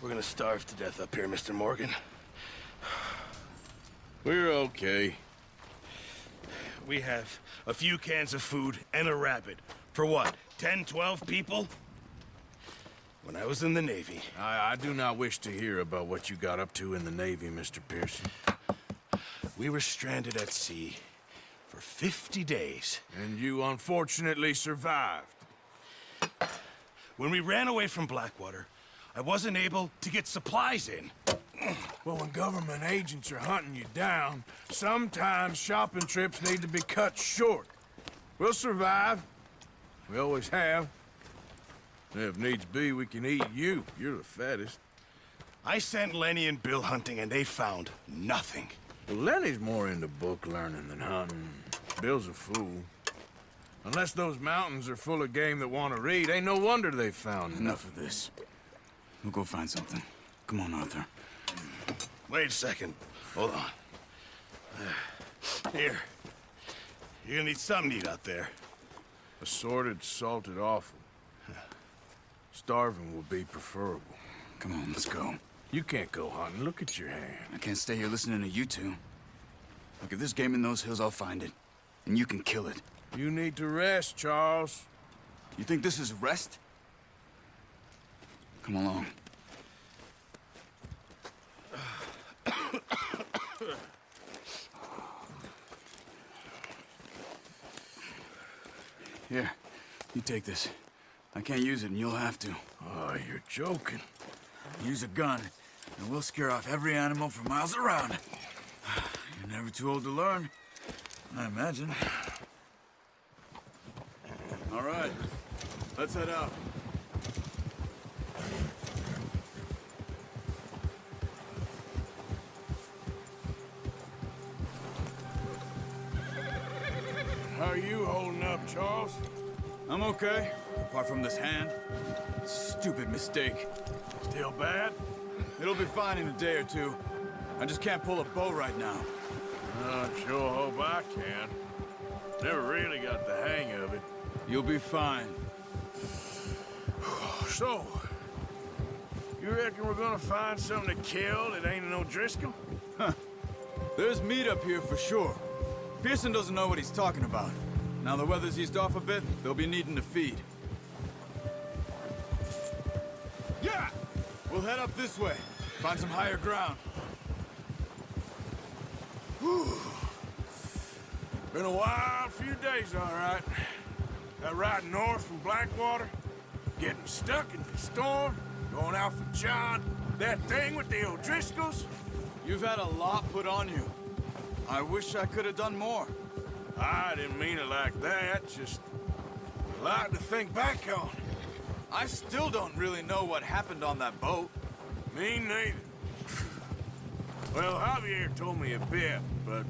We're gonna starve to death up here, Mr. Morgan. We're okay. We have a few cans of food and a rabbit. For what, 10, 12 people? When I was in the Navy... I do not wish to hear about what you got up to in the Navy, Mr. Pearson. We were stranded at sea for 50 days. And you unfortunately survived. When we ran away from Blackwater, I wasn't able to get supplies in. Well, when government agents are hunting you down, sometimes shopping trips need to be cut short. We'll survive. We always have. If needs be, we can eat you. You're the fattest. I sent Lenny and Bill hunting, and they found nothing. Well, Lenny's more into book learning than hunting. Bill's a fool. Unless those mountains are full of game that want to read, ain't no wonder they found Enough of this. We'll go find something. Come on, Arthur. Wait a second. Hold on. Here. You're gonna need something to eat out there. Assorted, salted offal. Starving would be preferable. Come on, let's go. You can't go hunting. Look at your hand. I can't stay here listening to you two. Look, if there's game in those hills, I'll find it. And you can kill it. You need to rest, Charles. You think this is rest? Come along. Here, you take this. I can't use it, and you'll have to. Oh, you're joking. Use a gun, and we'll scare off every animal for miles around. You're never too old to learn, I imagine. All right, let's head out. How are you holding up, Charles? I'm okay, apart from this hand. Stupid mistake. Still bad? It'll be fine in a day or two. I just can't pull a bow right now. I sure hope I can. Never really got the hang of it. You'll be fine. So, you reckon we're gonna find something to kill that ain't no Driscoll? There's meat up here for sure. Pearson doesn't know what he's talking about. Now the weather's eased off a bit, they'll be needing to feed. Yeah! We'll head up this way. Find some higher ground. Whew. Been a wild few days, all right. That ride north from Blackwater, getting stuck in the storm, going out for John, that thing with the O'Driscolls. You've had a lot put on you. I wish I could have done more. I didn't mean it like that, just a lot to think back on. I still don't really know what happened on that boat. Me neither. Well, Javier told me a bit, but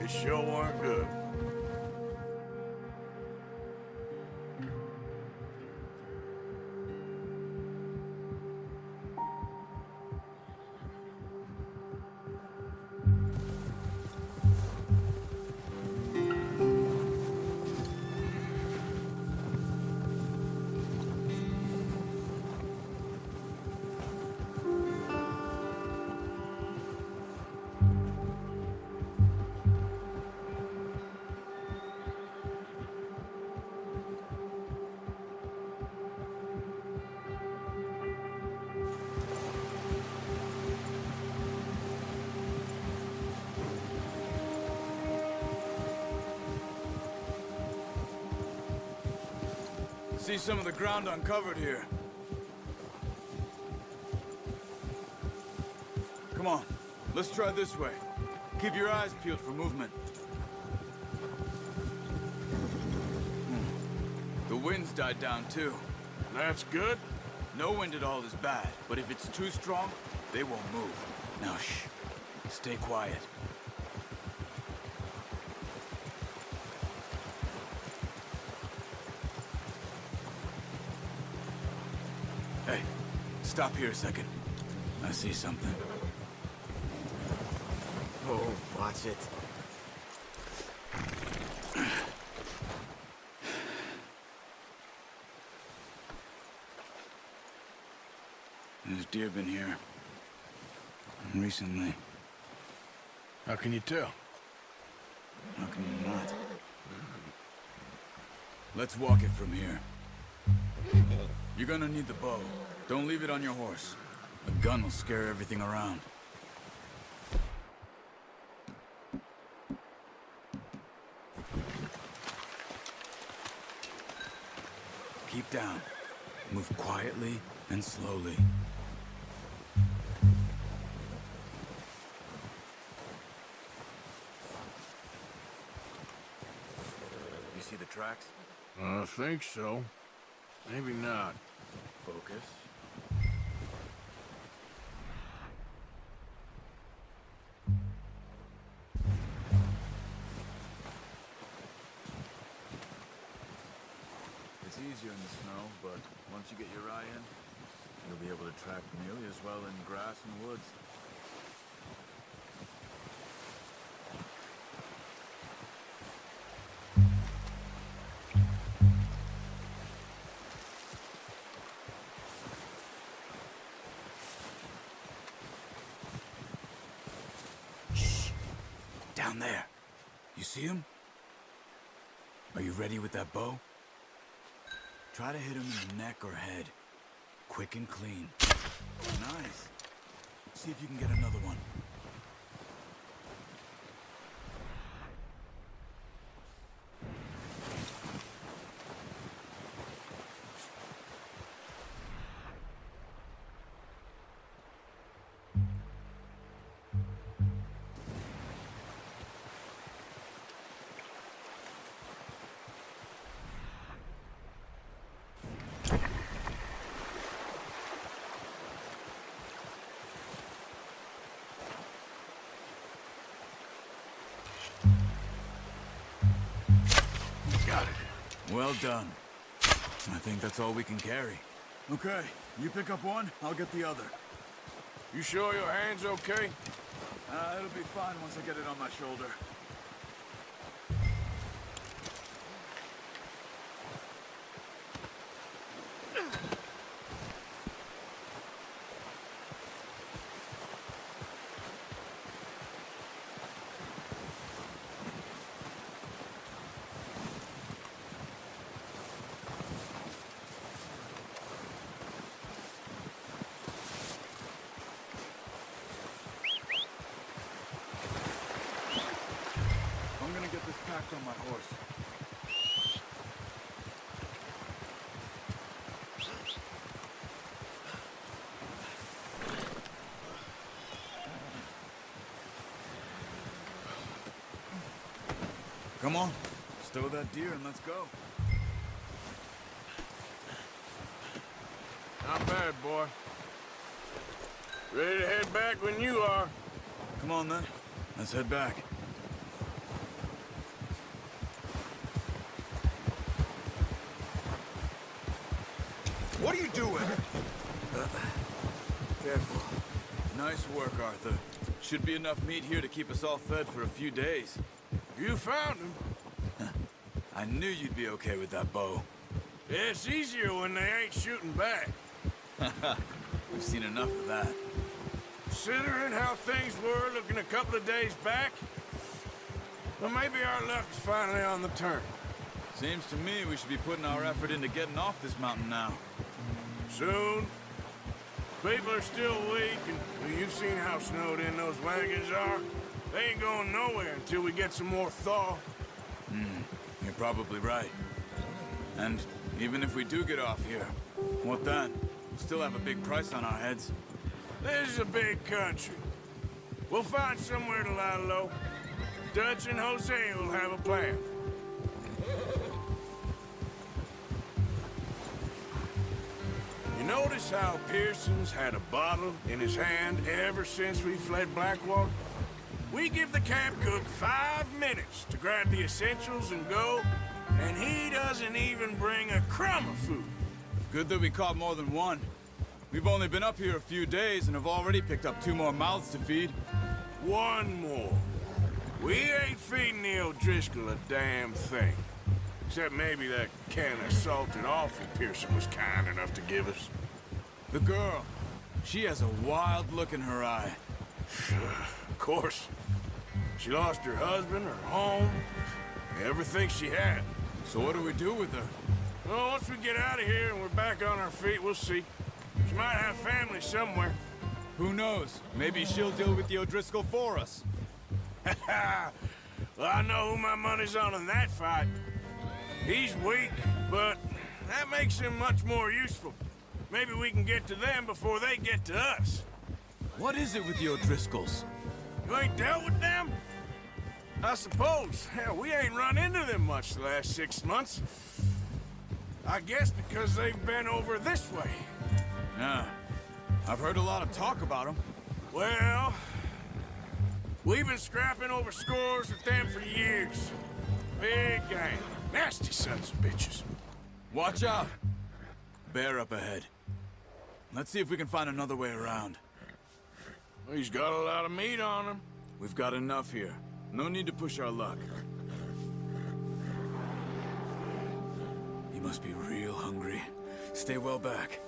it sure weren't good. See some of the ground uncovered here. Come on, let's try this way. Keep your eyes peeled for movement. The wind's died down too. That's good. No wind at all is bad, but if it's too strong, they won't move. Now shh, stay quiet. Hey, stop here a second. I see something. Oh, watch it. There's deer been here. And recently. How can you tell? How can you not? Let's walk it from here. You're gonna need the bow. Don't leave it on your horse. A gun will scare everything around. Keep down. Move quietly and slowly. You see the tracks? I think so. Maybe not. Focus. It's easier in the snow, but once you get your eye in, you'll be able to track nearly as well in grass and woods. Shh! Down there. You see him? Are you ready with that bow? Try to hit him in the neck or head. Quick and clean. Nice. See if you can get another one. Got it. Well done. I think that's all we can carry. Okay, you pick up one, I'll get the other. You sure your hand's okay? It'll be fine once I get it on my shoulder. I'm gonna get this packed on my horse. Come on, stow that deer and let's go. Not bad, boy. Ready to head back when you are. Come on then, let's head back. What are you doing? Careful. Nice work, Arthur. Should be enough meat here to keep us all fed for a few days. You found him. I knew you'd be okay with that bow. It's easier when they ain't shooting back. We've seen enough of that. Considering how things were looking a couple of days back, well, maybe our luck is finally on the turn. Seems to me we should be putting our effort into getting off this mountain now. Soon. People are still weak, and well, you've seen how snowed in those wagons are. They ain't going nowhere until we get some more thaw. You're probably right. And even if we do get off here, what then? We'll still have a big price on our heads. This is a big country. We'll find somewhere to lie low. Dutch and Jose will have a plan. You notice how Pearson's had a bottle in his hand ever since we fled Blackwater? We give the camp cook 5 minutes to grab the essentials and go, and he doesn't even bring a crumb of food. Good that we caught more than one. We've only been up here a few days and have already picked up 2 more mouths to feed. One more. We ain't feeding the O'Driscoll a damn thing. Except maybe that can of salted offal Pearson was kind enough to give us. The girl. She has a wild look in her eye. Of course. She lost her husband, her home, everything she had. So what do we do with her? Well, once we get out of here and we're back on our feet, we'll see. She might have family somewhere. Who knows? Maybe she'll deal with the O'Driscoll for us. Well, I know who my money's on in that fight. He's weak, but that makes him much more useful. Maybe we can get to them before they get to us. What is it with the O'Driscolls? You ain't dealt with them? I suppose. Hell, we ain't run into them much the last 6 months. I guess because they've been over this way. Yeah. I've heard a lot of talk about them. Well, we've been scrapping over scores with them for years. Big gang. Nasty sons of bitches. Watch out! Bear up ahead. Let's see if we can find another way around. He's got a lot of meat on him. We've got enough here. No need to push our luck. He must be real hungry. Stay well back.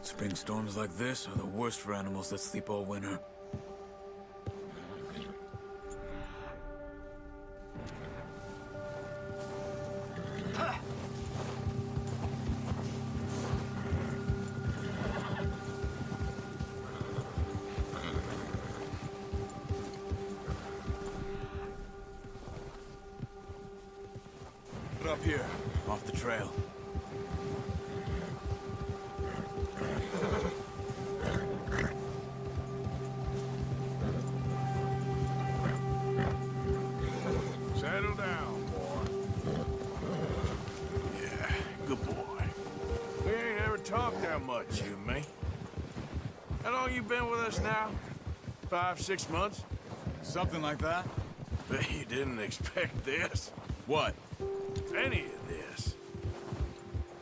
Spring storms like this are the worst for animals that sleep all winter. Up here, off the trail. Settle down, boy. Yeah, good boy. We ain't ever talked that much, you and me. How long you been with us now? 5, 6 months? Something like that? Bet you didn't expect this. What? Any of this.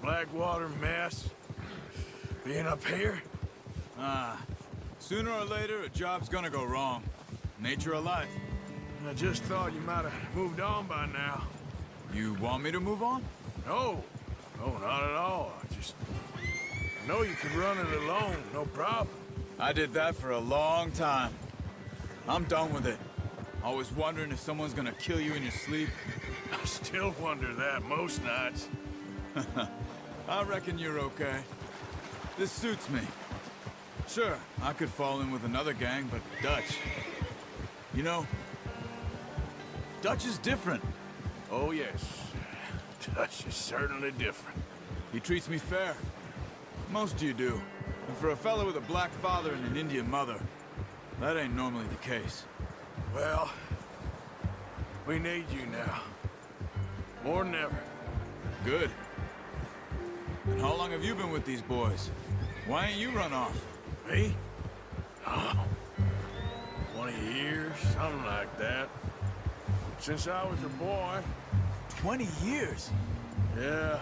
Blackwater mess. Being up here? Sooner or later, a job's gonna go wrong. Nature of life. I just thought you might have moved on by now. You want me to move on? No. No, not at all. I know you could run it alone, no problem. I did that for a long time. I'm done with it. Always wondering if someone's gonna kill you in your sleep. I still wonder that most nights. I reckon you're okay. This suits me. Sure, I could fall in with another gang, but Dutch... You know, Dutch is different. Oh, yes. Dutch is certainly different. He treats me fair. Most of you do. And for a fellow with a black father and an Indian mother, that ain't normally the case. Well, we need you now. More than ever. Good. And how long have you been with these boys? Why ain't you run off? Me? Oh, 20 years, something like that. Since I was a boy. 20 years? Yeah.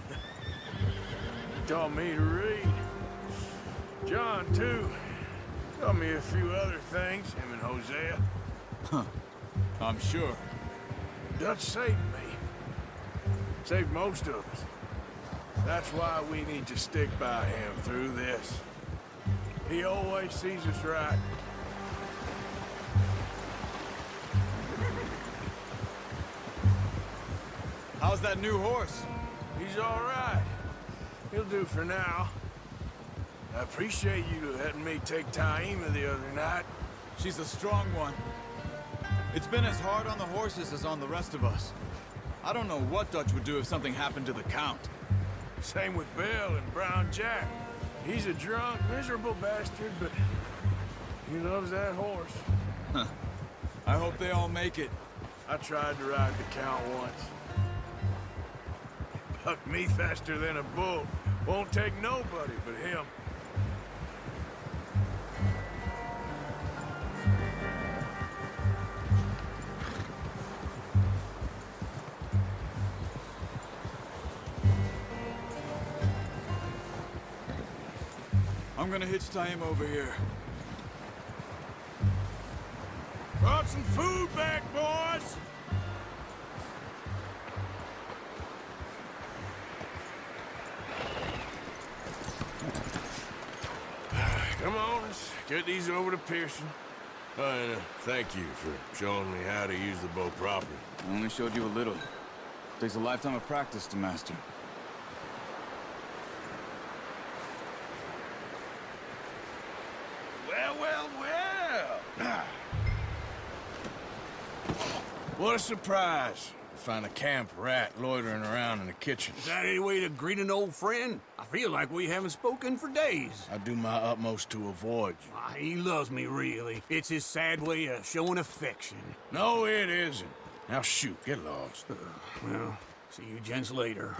He taught me to read. John, too. Taught me a few other things, him and Hosea. I'm sure. Dutch saved me. Saved most of us. That's why we need to stick by him through this. He always sees us right. How's that new horse? He's all right. He'll do for now. I appreciate you letting me take Taima the other night. She's a strong one. It's been as hard on the horses as on the rest of us. I don't know what Dutch would do if something happened to the Count. Same with Bill and Brown Jack. He's a drunk, miserable bastard, but he loves that horse. I hope they all make it. I tried to ride the Count once. Bucked me faster than a bull. Won't take nobody but him. I'm gonna hitch Taima over here. Brought some food back, boys! Come on let's get these over to Pearson. And thank you for showing me how to use the bow properly. I only showed you a little. Takes a lifetime of practice to master. Well, well, well. What a surprise. Find a camp rat loitering around in the kitchen. Is that any way to greet an old friend? I feel like we haven't spoken for days. I do my utmost to avoid you. He loves me, really. It's his sad way of showing affection. No, it isn't. Now shoot, get lost. Well, see you gents later.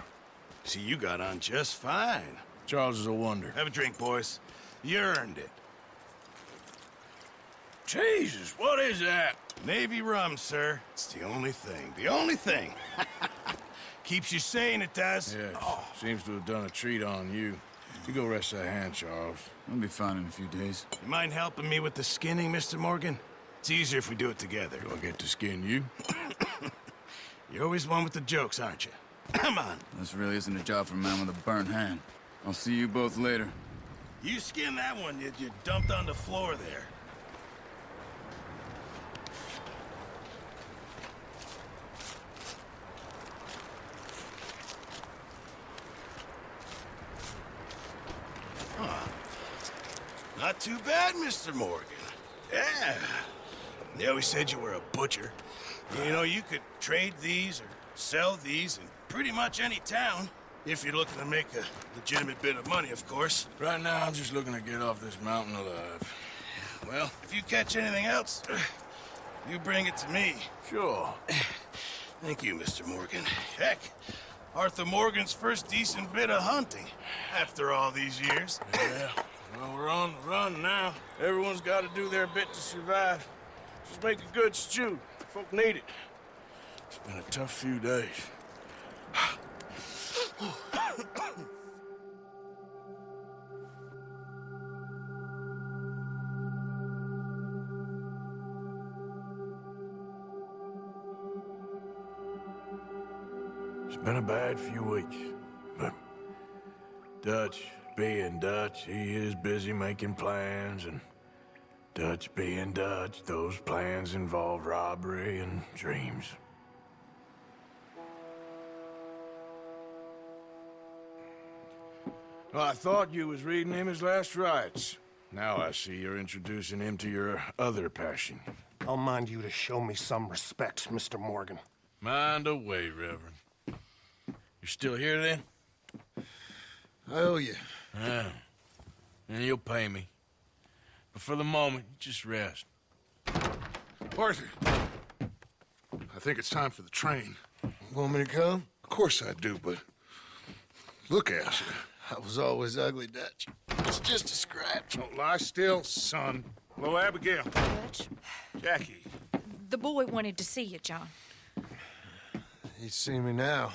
See, you got on just fine. Charles is a wonder. Have a drink, boys. You earned it. Jesus, what is that? Navy rum, sir. It's the only thing. The only thing. Keeps you sane, it does. Yes, seems to have done a treat on you. You go rest that hand, Charles. I'll be fine in a few days. You mind helping me with the skinning, Mr. Morgan? It's easier if we do it together. Do I get to skin you? You're always one with the jokes, aren't you? Come on. This really isn't a job for a man with a burnt hand. I'll see you both later. You skin that one you dumped on the floor there. Not too bad, Mr. Morgan. Yeah. They always said you were a butcher. You know, you could trade these or sell these in pretty much any town. If you're looking to make a legitimate bit of money, of course. Right now, I'm just looking to get off this mountain alive. Well, if you catch anything else, you bring it to me. Sure. Thank you, Mr. Morgan. Heck, Arthur Morgan's first decent bit of hunting after all these years. Yeah. Well, we're on the run now. Everyone's got to do their bit to survive. Just make a good stew. Folk need it. It's been a tough few days. It's been a bad few weeks, but Dutch being Dutch, he is busy making plans, and Dutch being Dutch, those plans involve robbery and dreams. Well, I thought you was reading him his last rites. Now I see you're introducing him to your other passion. I'll mind you to show me some respect, Mr. Morgan. Mind away, Reverend. You still here, then? I owe you. Yeah. And you'll pay me. But for the moment, just rest. Arthur, I think it's time for the train. Want me to come? Of course I do, but look at you. I was always ugly, Dutch. It's just a scratch. Don't lie still, son. Hello, Abigail. Dutch, Jackie. the boy wanted to see you, John. He's seen me now.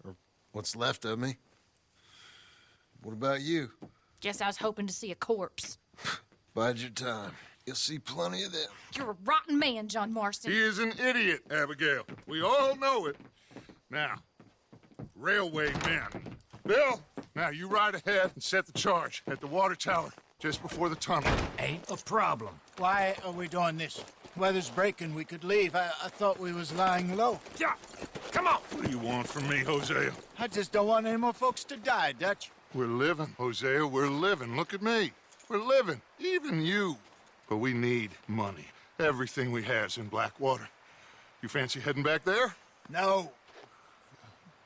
Or what's left of me. What about you? Guess I was hoping to see a corpse. Bide your time. You'll see plenty of them. You're a rotten man, John Marston. He is an idiot, Abigail. We all know it. Now, railway men. Bill, now you ride ahead and set the charge at the water tower just before the tunnel. Ain't a problem. Why are we doing this? Weather's breaking. We could leave. I thought we was lying low. Yeah, come on. What do you want from me, Hosea? I just don't want any more folks to die, Dutch. We're living, Hosea. We're living. Look at me. We're living. Even you. But we need money. Everything we has in Blackwater. You fancy heading back there? No.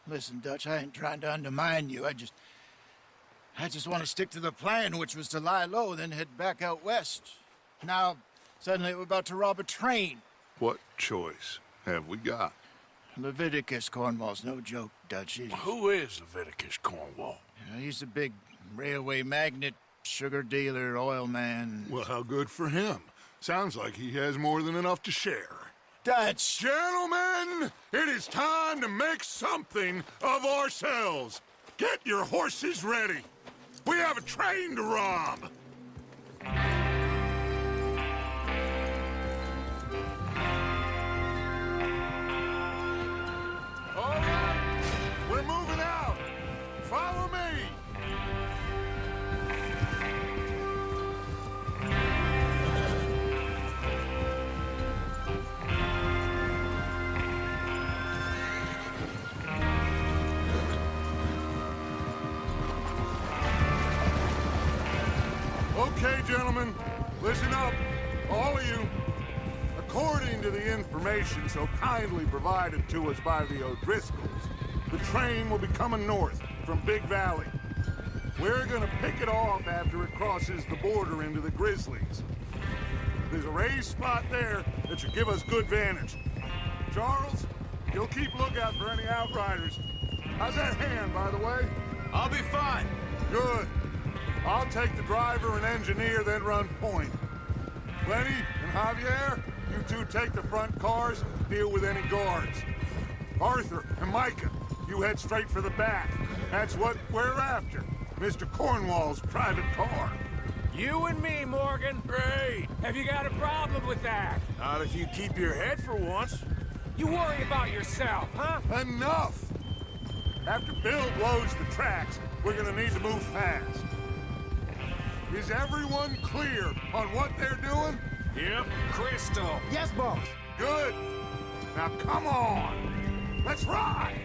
Listen, Dutch, I ain't trying to undermine you. I just want to stick to the plan, which was to lie low, then head back out west. Now, suddenly we're about to rob a train. What choice have we got? Leviticus Cornwall's no joke, Dutch. Who is Leviticus Cornwall? He's a big railway magnate, sugar dealer, oil man. Well, how good for him. Sounds like he has more than enough to share. Dutch! Gentlemen, it is time to make something of ourselves. Get your horses ready. We have a train to rob. All right, we're moving out. Follow me. Okay, gentlemen, listen up, all of you. According to the information so kindly provided to us by the O'Driscolls, the train will be coming north from Big Valley. We're gonna pick it off after it crosses the border into the Grizzlies. There's a raised spot there that should give us good vantage. Charles, you'll keep lookout for any outriders. How's that hand, by the way? I'll be fine. Good. I'll take the driver and engineer, then run point. Lenny and Javier, you two take the front cars, deal with any guards. Arthur and Micah, you head straight for the back. That's what we're after. Mr. Cornwall's private car. You and me, Morgan. Great. Have you got a problem with that? Not if you keep your head for once. You worry about yourself, huh? Enough! After Bill blows the tracks, we're gonna need to move fast. Is everyone clear on what they're doing? Yep. Crystal. Yes, boss. Good. Now come on. Let's ride.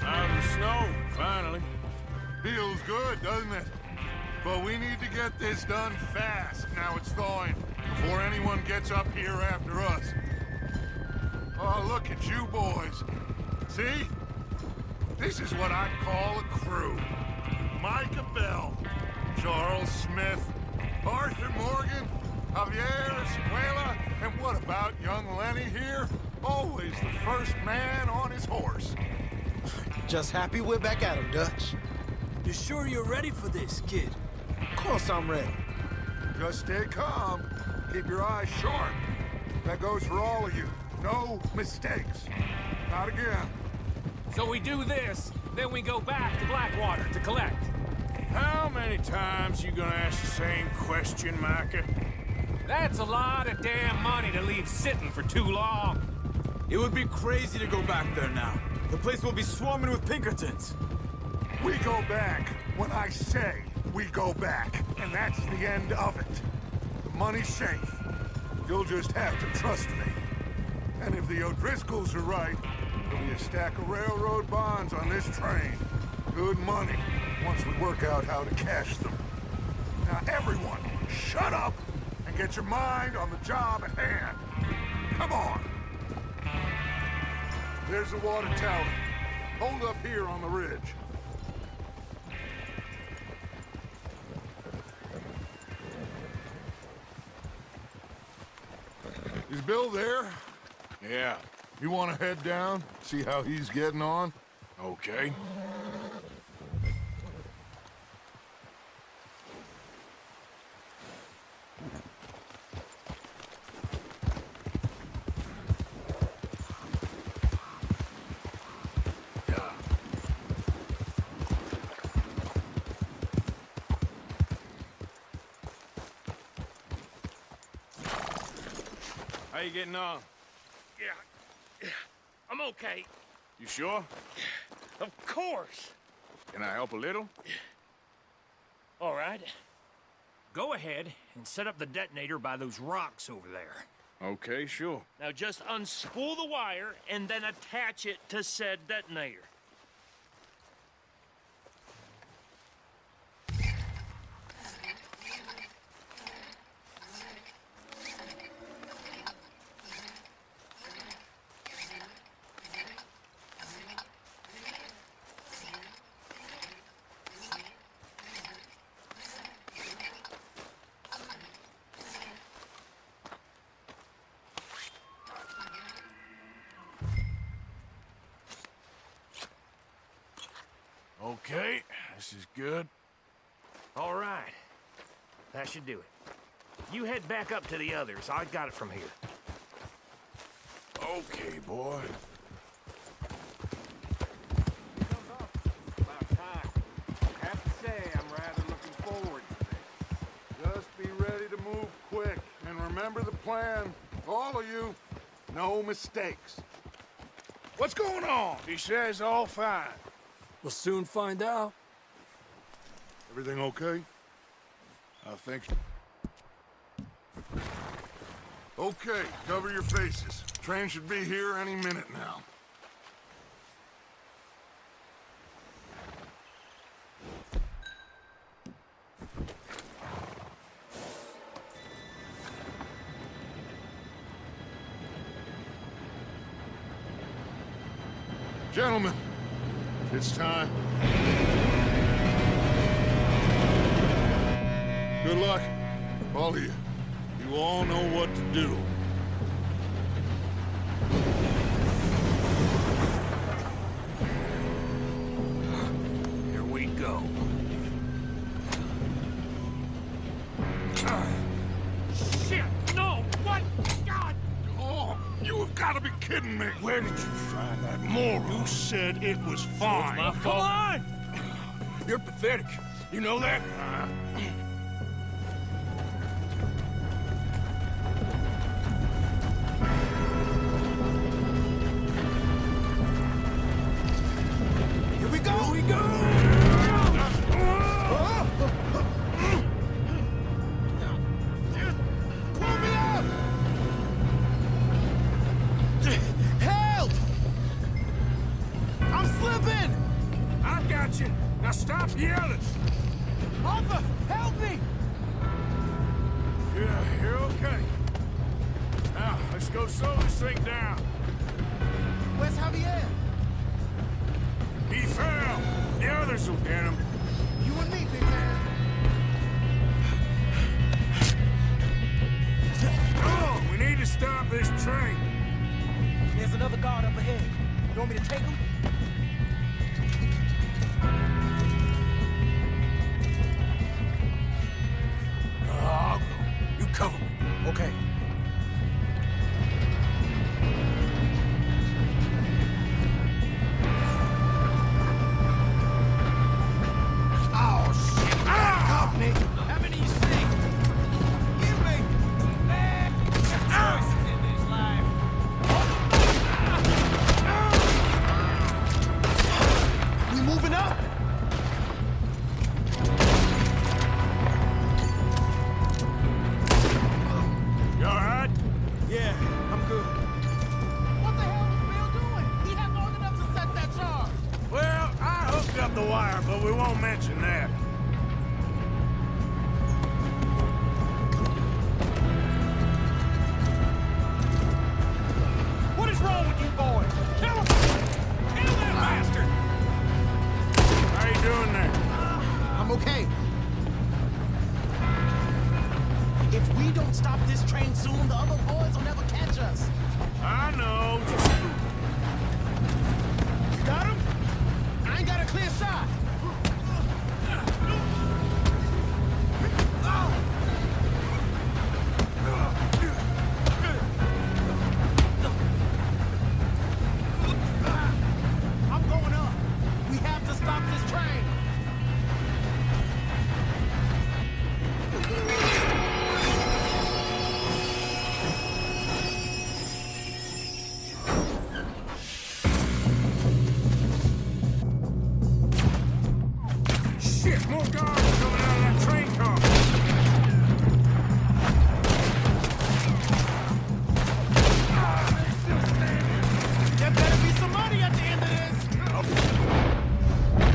Out of the snow, finally. Feels good, doesn't it? But we need to get this done fast, now it's thawing, before anyone gets up here after us. Oh, look at you boys. See? This is what I call a crew. Micah Bell, Charles Smith, Arthur Morgan, Javier Escuela, and what about young Lenny here? Always the first man on his horse. Just happy we're back at him, Dutch. You sure you're ready for this, kid? Of course I'm ready. Just stay calm. Keep your eyes sharp. That goes for all of you. No mistakes. Not again. So we do this, then we go back to Blackwater to collect. How many times you gonna ask the same question, Micah? That's a lot of damn money to leave sitting for too long. It would be crazy to go back there now. The place will be swarming with Pinkertons. We go back when I say we go back, and that's the end of it. The money's safe. You'll just have to trust me. And if the O'Driscolls are right, there'll be a stack of railroad bonds on this train. Good money, once we work out how to cash them. Now everyone, shut up and get your mind on the job at hand. Come on. There's the water tower. Hold up here on the ridge. Is Bill there? Yeah. You want to head down, see how he's getting on? Okay. How you getting on? Yeah, I'm okay. You sure? Of course. Can I help a little? All right. Go ahead and set up the detonator by those rocks over there. Okay, sure. Now just unspool the wire and then attach it to said detonator. Okay, this is good. All right. That should do it. You head back up to the others. I got it from here. Okay, boy. About time. I have to say, I'm rather looking forward to this. Just be ready to move quick, and remember the plan. All of you, no mistakes. What's going on? He says all fine. We'll soon find out. Everything okay? I think... Okay, cover your faces. Train should be here any minute now. Gentlemen, it's time. Good luck, all of you. You all know what to do. Here we go. Shit! No! What? God! Oh, you have got to be kidding me. Where did you find that moron? You said it was fine. Come on! You're pathetic. You know that? Here we go! Here we go! Pull me up! Help! I'm slipping! I got you. Now stop yelling. Arthur, help me! Yeah, you're okay. Now, let's go slow this thing down. Where's Javier? He fell. The others will get him. You and me, big man. Oh, we need to stop this train. There's another guard up ahead. You want me to take him? I'll go. You cover me. Okay. Oh, shit! Help me! How many you see? You me! Choices in this life. We moving up? You all right? Yeah, I'm good. What the hell was Bill doing? He had long enough to set that charge. Well, I hooked up the wire, but we won't mention that. What is wrong with you boys? Kill him! Kill that bastard! How you doing there? I'm okay. If we don't stop this train soon, the other boys will never catch us. I know. Just... You got him? I ain't got a clear shot. I'm going up. We have to stop this train. Shit, more guards coming out of that train car. There better be some money at the end of this.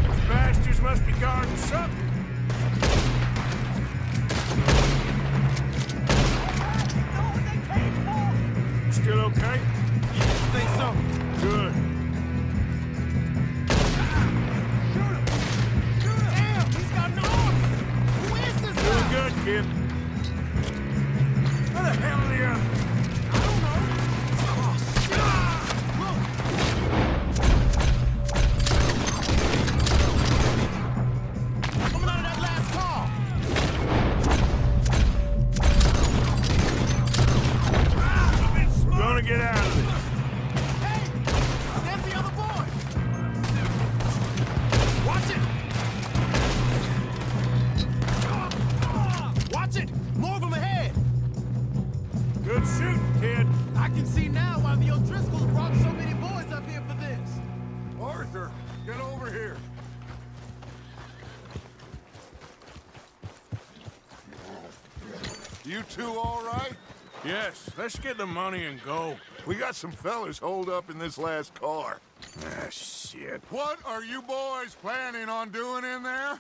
These bastards must be guarding something. Still okay? I think so. Good. Damn, he's got no arms. Who is this Doing guy? good, kid. Where the hell are the others? I don't know. Oh, shit. Look. Coming out of that last car. We're gonna get out of this. You two all right? Yes, let's get the money and go. We got some fellas holed up in this last car. Ah, shit. What are you boys planning on doing in there?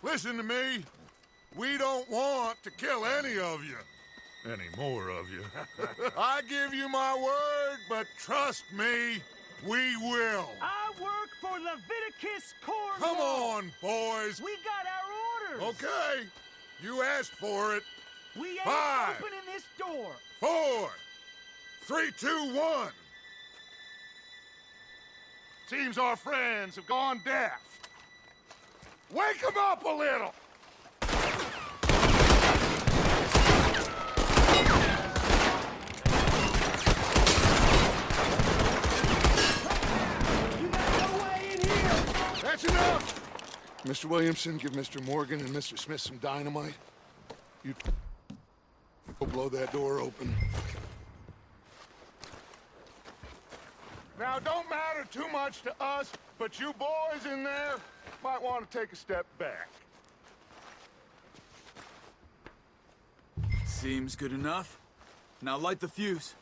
Listen to me. We don't want to kill any of you. Any more of you. I give you my word, but trust me, we will. I work for Leviticus Corps. Come on, boys. We got our orders. Okay. You asked for it. We ain't 5, opening this door. 4, 3, 2, 1. Seems our friends have gone deaf. Wake them up a little. That's enough! Mr. Williamson, give Mr. Morgan and Mr. Smith some dynamite. You go blow that door open. Now, don't matter too much to us, but you boys in there might want to take a step back. Seems good enough. Now light the fuse.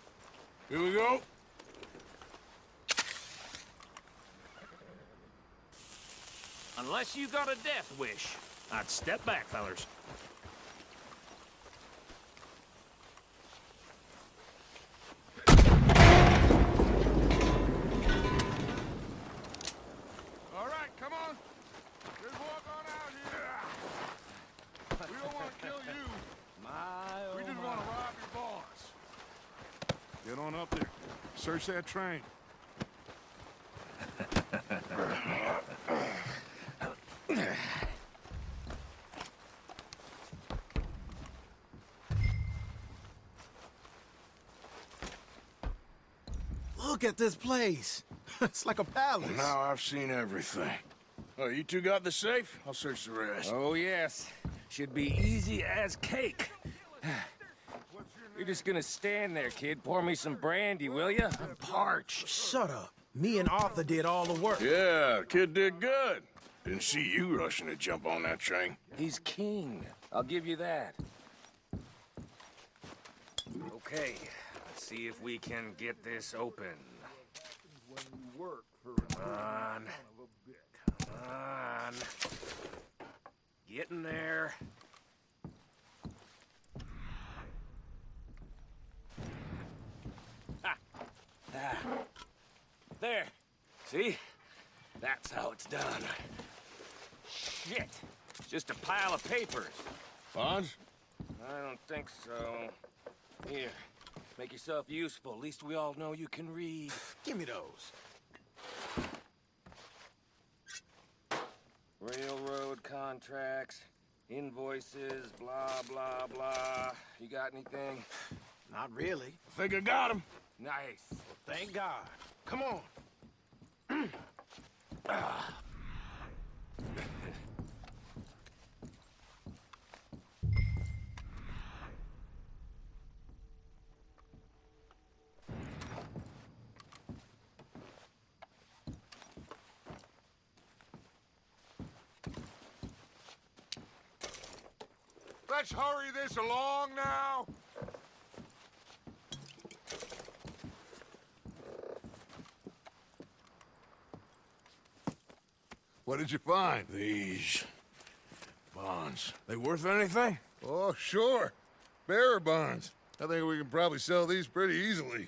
Here we go. Unless you got a death wish, I'd step back, fellers. All right, come on. Let's walk on out here. We don't want to kill you. We just want to rob your boss. Get on up there. Search that train. Look at this place. It's like a palace. Now I've seen everything. Oh, you two got the safe? I'll search the rest. Oh, yes. Should be easy as cake. You're just gonna stand there, kid. Pour me some brandy, will you? I'm parched. Shut up. Me and Arthur did all the work. Yeah, the kid did good. Didn't see you rushing to jump on that train. He's keen. I'll give you that. Okay, let's see if we can get this open. Come on. Come on. Get in there. Ha! Ah. There. See? That's how it's done. Shit. It's just a pile of papers. Bonds? I don't think so. Here. Make yourself useful. At least we all know you can read. Give me those. Railroad contracts, invoices, blah, blah, blah. You got anything? Not really. I think I got him. Nice. Thank God. Come on. Let's hurry this along now. What did you find? These bonds. They worth anything? Oh, sure. Bearer bonds. I think we can probably sell these pretty easily.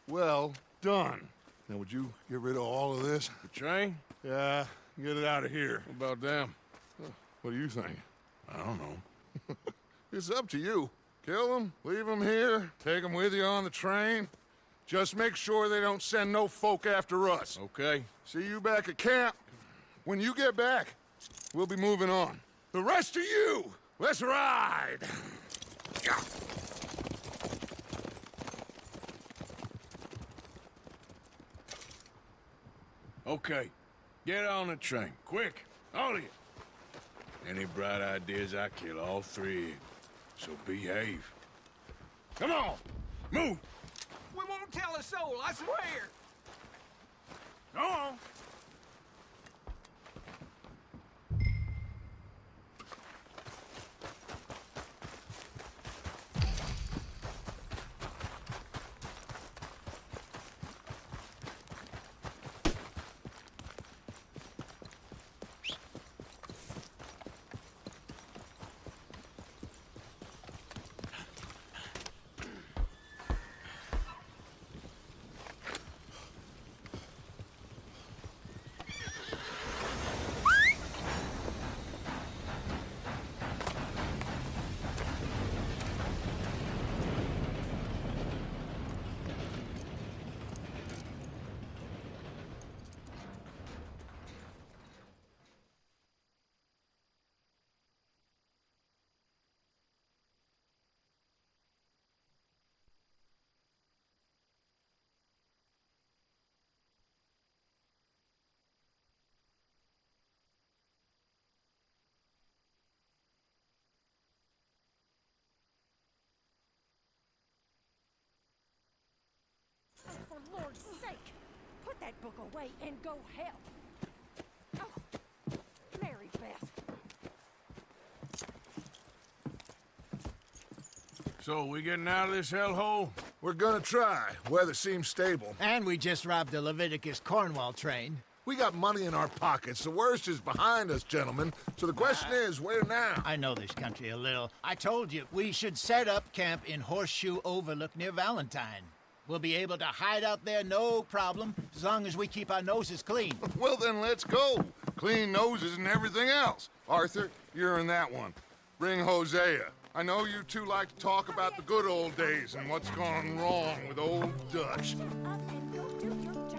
Well done. Now, would you get rid of all of this? The train? Yeah, get it out of here. What about them? What do you think? I don't know. It's up to you. Kill them, leave them here, take them with you on the train. Just make sure they don't send no folk after us. Okay. See you back at camp. When you get back, we'll be moving on. The rest of you, let's ride! Okay. Get on the train. Quick. All of you. Any bright ideas, I kill all three of you. So behave. Come on! Move! We won't tell a soul, I swear. Go on! Lord's sake! Put that book away and go help. Oh, Mary Beth. So, we getting out of this hellhole? We're gonna try. Weather seems stable. And we just robbed the Leviticus Cornwall train. We got money in our pockets. The worst is behind us, gentlemen. So the question is, where now? I know this country a little. I told you, we should set up camp in Horseshoe Overlook near Valentine. We'll be able to hide out there, no problem, as long as we keep our noses clean. Well, then let's go. Clean noses and everything else. Arthur, you're in that one. Bring Hosea. I know you two like to talk about the good old days and what's gone wrong with old Dutch. Up and go do your job.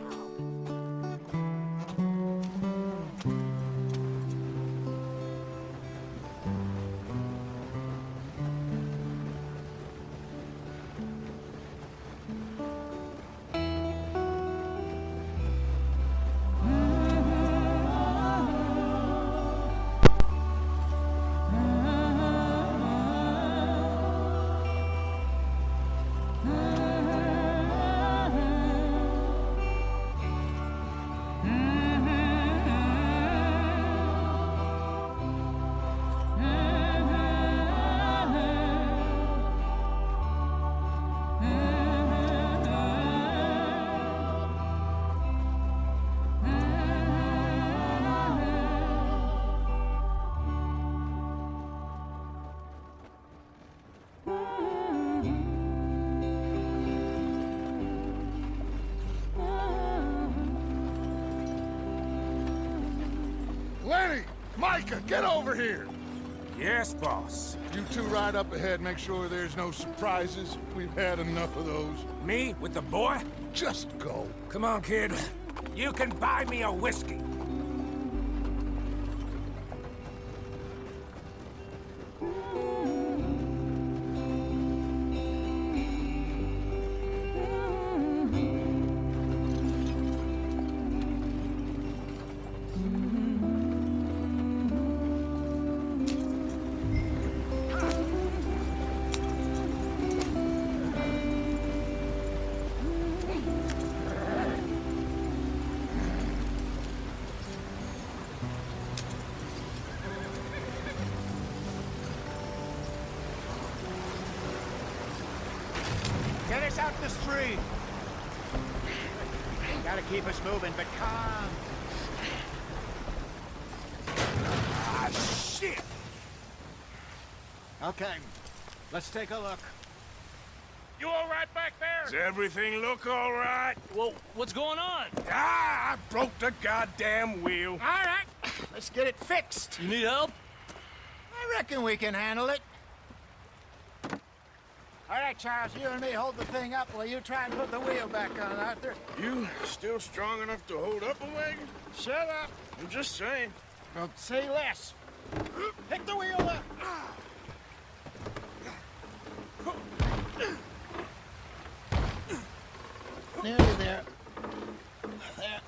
Lenny! Micah, get over here! Yes, boss. You two ride up ahead, make sure there's no surprises. We've had enough of those. Me with the boy? Just go. Come on, kid. You can buy me a whiskey. Get us out the street. Gotta keep us moving, but calm. Ah, shit! Okay, let's take a look. You all right back there? Does everything look all right? Well, what's going on? Ah, I broke the goddamn wheel. All right, let's get it fixed. You need help? I reckon we can handle it. All right, Charles, you and me hold the thing up while you try and put the wheel back on, Arthur. You still strong enough to hold up a wagon? Shut up. I'm just saying. Well, say less. Pick the wheel up. Nearly there. There.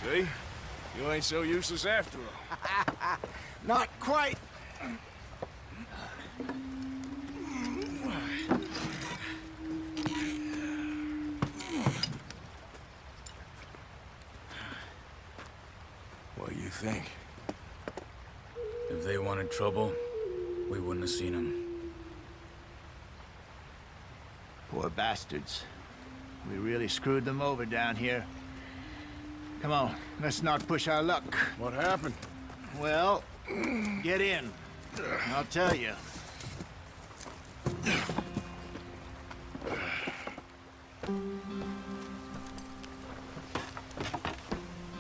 See? You ain't so useless after all. Not quite. What do you think? If they wanted trouble, we wouldn't have seen them. Poor bastards. We really screwed them over down here. Come on, let's not push our luck. What happened? Well, get in. I'll tell you.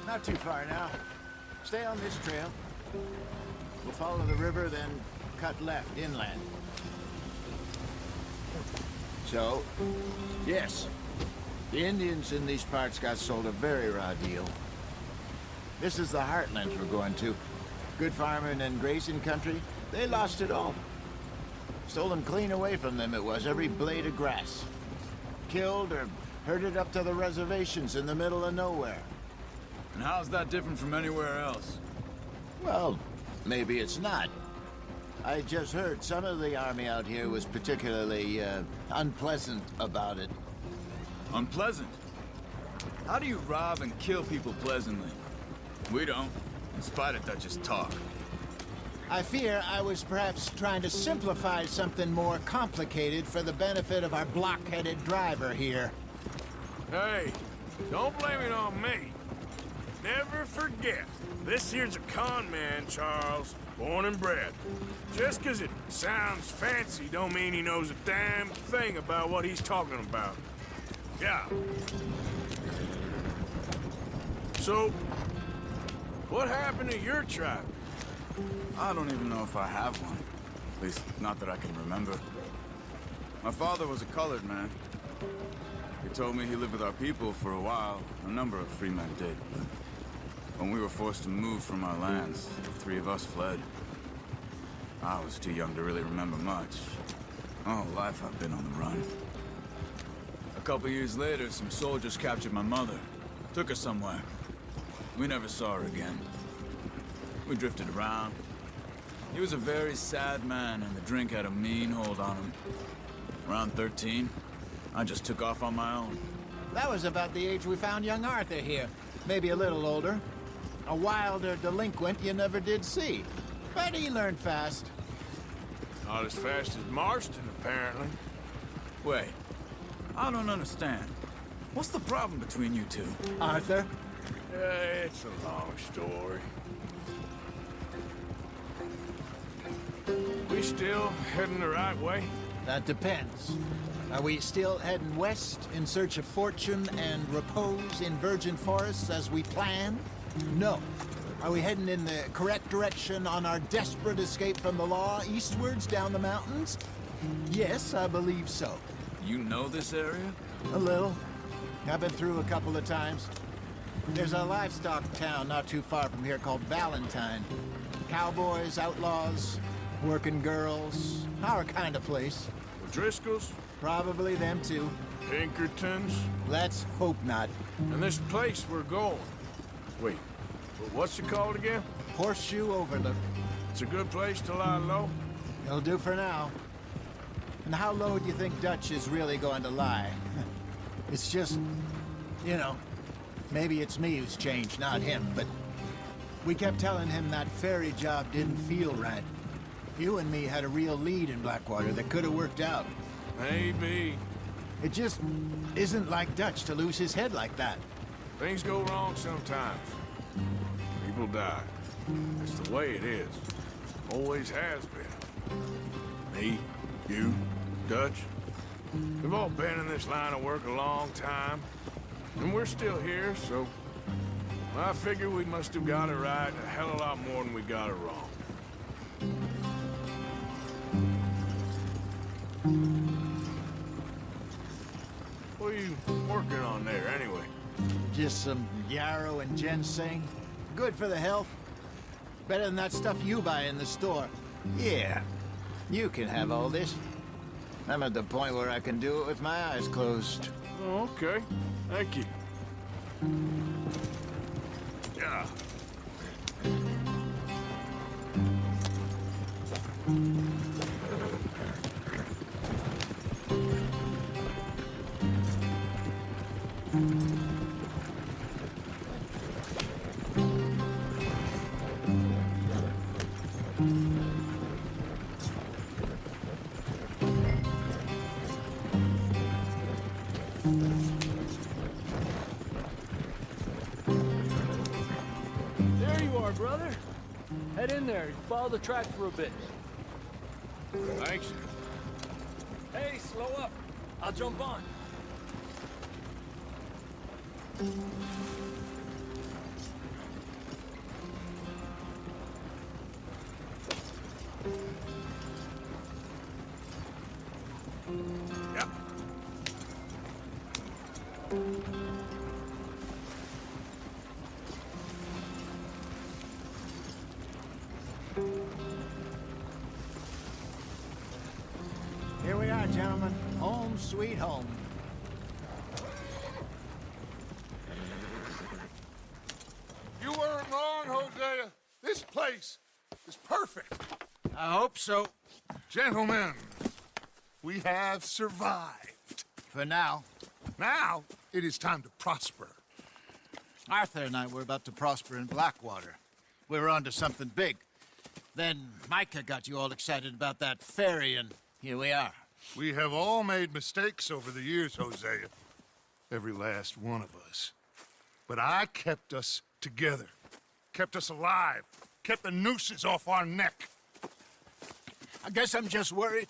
Not too far now. Stay on this trail. We'll follow the river, then cut left inland. So, yes, the Indians in these parts got sold a very raw deal. This is the heartland we're going to. Good farming and grazing country, they lost it all. Stolen clean away from them it was, every blade of grass. Killed or herded up to the reservations in the middle of nowhere. And how's that different from anywhere else? Well, maybe it's not. I just heard some of the army out here was particularly unpleasant about it. Unpleasant? How do you rob and kill people pleasantly? We don't, in spite of Dutch's talk. I fear I was perhaps trying to simplify something more complicated for the benefit of our block-headed driver here. Hey, don't blame it on me. Never forget, this here's a con man, Charles, born and bred. Just 'cause it sounds fancy don't mean he knows a damn thing about what he's talking about. Yeah. So, what happened to your tribe? I don't even know if I have one. At least, not that I can remember. My father was a colored man. He told me he lived with our people for a while. A number of free men did. When we were forced to move from our lands, the three of us fled. I was too young to really remember much. My whole life I've been on the run. A couple years later, some soldiers captured my mother. Took her somewhere. We never saw her again. We drifted around. He was a very sad man, and the drink had a mean hold on him. Around 13, I just took off on my own. That was about the age we found young Arthur here. Maybe a little older. A wilder delinquent you never did see. But he learned fast. Not as fast as Marston, apparently. Wait, I don't understand. What's the problem between you two? Arthur? It's a long story. We still heading the right way? That depends. Are we still heading west in search of fortune and repose in virgin forests as we planned? No. Are we heading in the correct direction on our desperate escape from the law eastwards down the mountains? Yes, I believe so. You know this area? A little. I've been through a couple of times. There's a livestock town not too far from here called Valentine. Cowboys, outlaws, working girls, our kind of place. Driscoll's? Probably them too. Pinkertons? Let's hope not. And this place we're going. Wait, what's it called again? Horseshoe Overlook. It's a good place to lie low? It'll do for now. And how low do you think Dutch is really going to lie? It's just, you know, maybe it's me who's changed, not him, but we kept telling him that ferry job didn't feel right. You and me had a real lead in Blackwater that could have worked out. Maybe. It just isn't like Dutch to lose his head like that. Things go wrong sometimes. People die. It's the way it is. Always has been. Me, you, Dutch. We've all been in this line of work a long time. And we're still here, so I figure we must have got it right a hell of a lot more than we got it wrong. What are you working on there, anyway? Just some yarrow and ginseng. Good for the health. Better than that stuff you buy in the store. Yeah, you can have all this. I'm at the point where I can do it with my eyes closed. Oh, okay. Thank you. Yeah. There you are, brother. Head in there and follow the track for a bit. Thanks. Hey, slow up. I'll jump on. Yeah. Here we are, gentlemen. Home sweet home. You weren't wrong, Hosea. This place is perfect. I hope so. Gentlemen, we have survived. For now. Now, it is time to prosper. Arthur and I were about to prosper in Blackwater. We were onto something big. Then Micah got you all excited about that ferry, and here we are. We have all made mistakes over the years, Hosea. Every last one of us. But I kept us together. Kept us alive. Kept the nooses off our neck. I guess I'm just worried.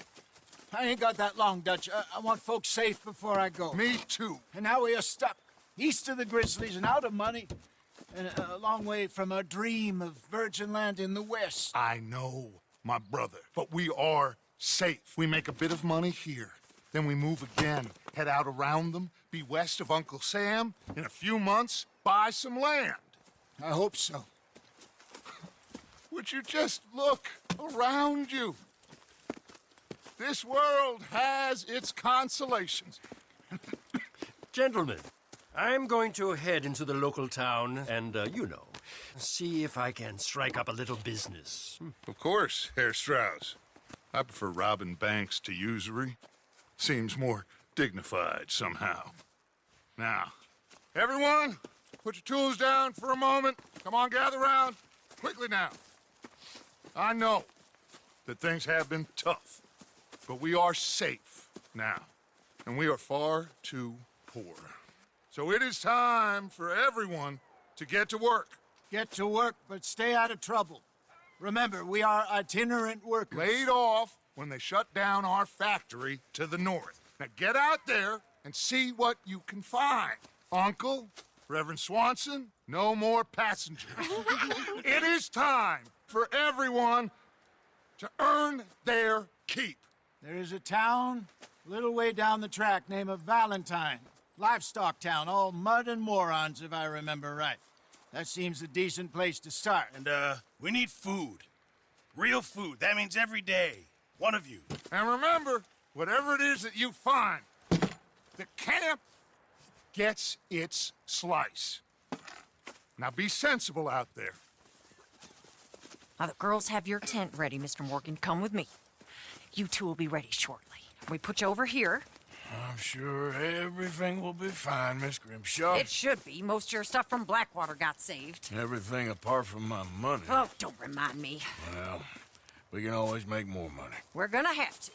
I ain't got that long, Dutch. I want folks safe before I go. Me too. And now we are stuck. East of the Grizzlies and out of money. And a long way from our dream of virgin land in the west. I know, my brother. But we are safe. We make a bit of money here. Then we move again. Head out around them. Be west of Uncle Sam. In a few months, buy some land. I hope so. Would you just look around you? This world has its consolations. Gentlemen, I'm going to head into the local town and, see if I can strike up a little business. Of course, Herr Strauss. I prefer robbing banks to usury. Seems more dignified somehow. Now, everyone, put your tools down for a moment. Come on, gather round. Quickly now. I know that things have been tough, but we are safe now, and we are far too poor. So it is time for everyone to get to work. Get to work, but stay out of trouble. Remember, we are itinerant workers. Laid off when they shut down our factory to the north. Now get out there and see what you can find. Uncle, Reverend Swanson, no more passengers. It is time for everyone to earn their keep. There is a town a little way down the track named Valentine. Livestock town, all mud and morons, if I remember right. That seems a decent place to start. And, we need food. Real food. That means every day. One of you. And remember, whatever it is that you find, the camp gets its slice. Now be sensible out there. Now, the girls have your tent ready, Mr. Morgan. Come with me. You two will be ready shortly. We put you over here. I'm sure everything will be fine, Miss Grimshaw. It should be. Most of your stuff from Blackwater got saved. Everything apart from my money. Oh, don't remind me. Well, we can always make more money. We're gonna have to.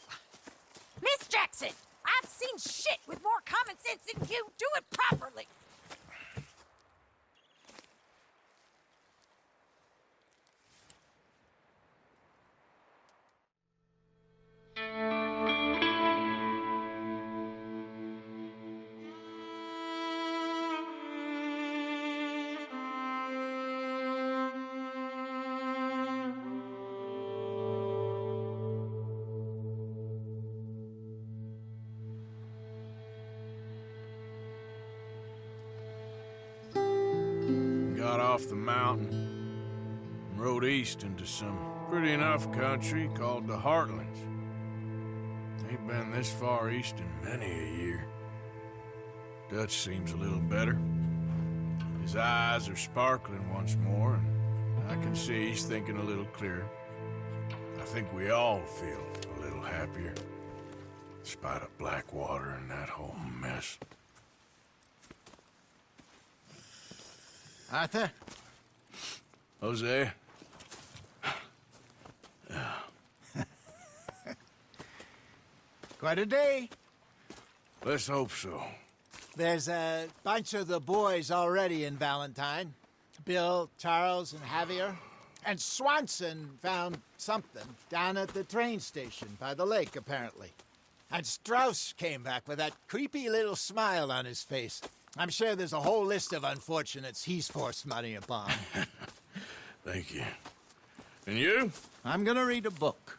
Miss Jackson, I've seen shit with more common sense than you. Do it properly. Got off the mountain and rode east into some pretty enough country called the Heartlands. Ain't been this far east in many a year. Dutch seems a little better. His eyes are sparkling once more, and I can see he's thinking a little clearer. I think we all feel a little happier, in spite of Blackwater and that whole mess. Arthur? Jose? Quite a day. Let's hope so. There's a bunch of the boys already in Valentine. Bill, Charles, and Javier. And Swanson found something down at the train station by the lake, apparently. And Strauss came back with that creepy little smile on his face. I'm sure there's a whole list of unfortunates he's forced money upon. Thank you. And you? I'm gonna read a book.